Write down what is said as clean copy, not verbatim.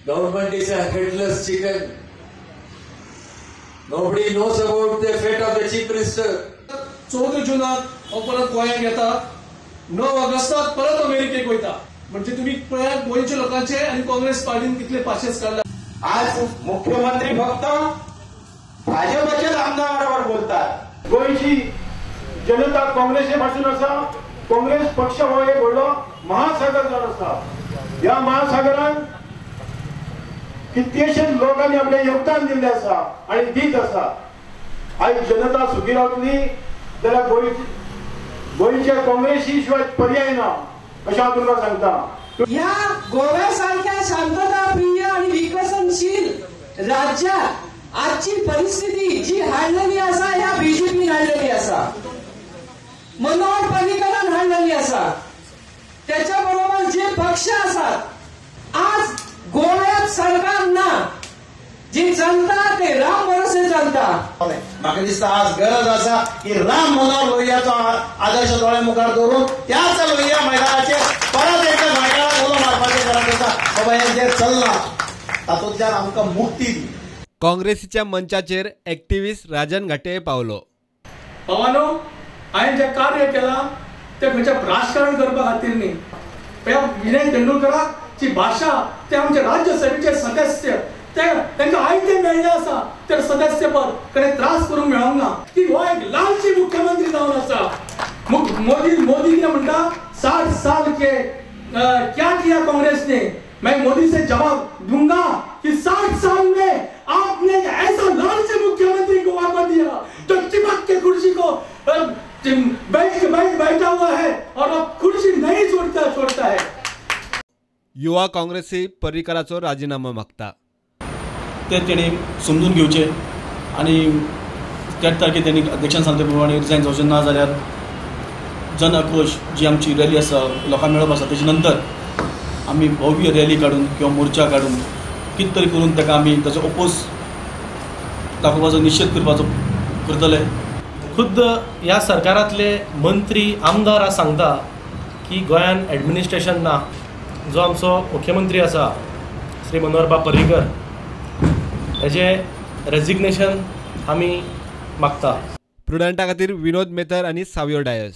Government is a headless chicken. Nobody knows about the fate of the chief minister. 14 जुनात परत गोंयांत येता, 9 ऑगस्टाक परत अमेरिकेक वयता. म्हणजे तुम्ही पळयात गोंयच्या लोकांचे आणि काँग्रेस पार्टीन कितले पाशेस काढला. आज मुख्यमंत्री फक्त भाजपच्या आमदारांबरोबर बोलतात. गोंयची जनता काँग्रेसी पासून आसा. काँग्रेस पक्ष हो एक व्हडलो महासागर जावन आसा. ह्या महासागरान कितकेशे लोकांनी आपले योगदान दिल्ले आसा आणि दीत आसा. आयज जनता सुखी रावतली जाल्यार गोंयच्या काँग्रेसी शिवाय पर्याय ना अशें हांव तुमकां सांगता. या गोव्यासारख्या शांतताप्रिय आणि विकसनशील राज्यात आजची परिस्थिती जी हाडलेली असा ह्या बीजेपी हाडलेली असा. मनोहर पर्रीकरान हाडलेली असा. त्याच्याबरोबर जे पक्ष असतात आज गोव्यात सरकार ना जी जनता ते राम भरोसे जनता. म्हाका दिसता आज गरज आसा की राम मनोहर लोहियाचो आदर्श दोळे मुखार दवरून त्याच लोहिया मैदानाचेर परत एकदा गोंयकारांक उलो मारपाची गरज आसा. बाबा हे जे चल्लां तातूंतल्यान आमकां मुक्ती दी. काँग्रेसीच्या मंचाचेर एक्टिव्हिस्ट राजन घाटे पावलो. पवानो हांवें जे कार्य केलां ते खंयचे राजकारण करपा खातीर न्ही. विजय तेंडुलकराची भाशा ते आमचे राज्यसभेचे सदस्य तांकां आयते मेळ्ळे आसा तर सदस्य पद कडेन त्रास करूंक मेळोंक ना की हो एक लालची मुख्यमंत्री जावन आसा. मोदी कितें म्हणटा 60 साल के क्या किया कांग्रेस ने. मैं मोदी से जवाब दूंगा कि 60 साल में आपने ऐसा लालची मुख्यमंत्री को वापस दिया तो चिपक के कुर्सी को बैठा हुआ है और अब कुर्सी नहीं छोड़ता है. युवा काँग्रेसी पर्रीकराचो राजीनामा मागता. ते तेणी समजून घेवचे आणि 3 तारखेक त्यांनी अध्यक्षान सांगले प्रमाणे रिजायन जावचें ना जाल्यार जन आक्रोश जी आमची रॅली आसा लोकां मेळप आसा तेजे नंतर आमी भव्य रॅली काडून किंवा मोर्चा काडून कितें तरी करून ताका आमी ताचो ओपोज दाखोवपाचो निश्चित करपाचो करतले. खुद्द ह्या सरकारांतले मंत्री आमदार आज सांगता की गोंयान एडमिनिस्ट्रेशन ना. जो आमचो मुख्यमंत्री आसा श्री मनोहरबा पर्रीकर हेजे रेजिग्नेशन आमी मागता. प्रुडंटा खातीर विनोद मेतर आनी सावयो डायस.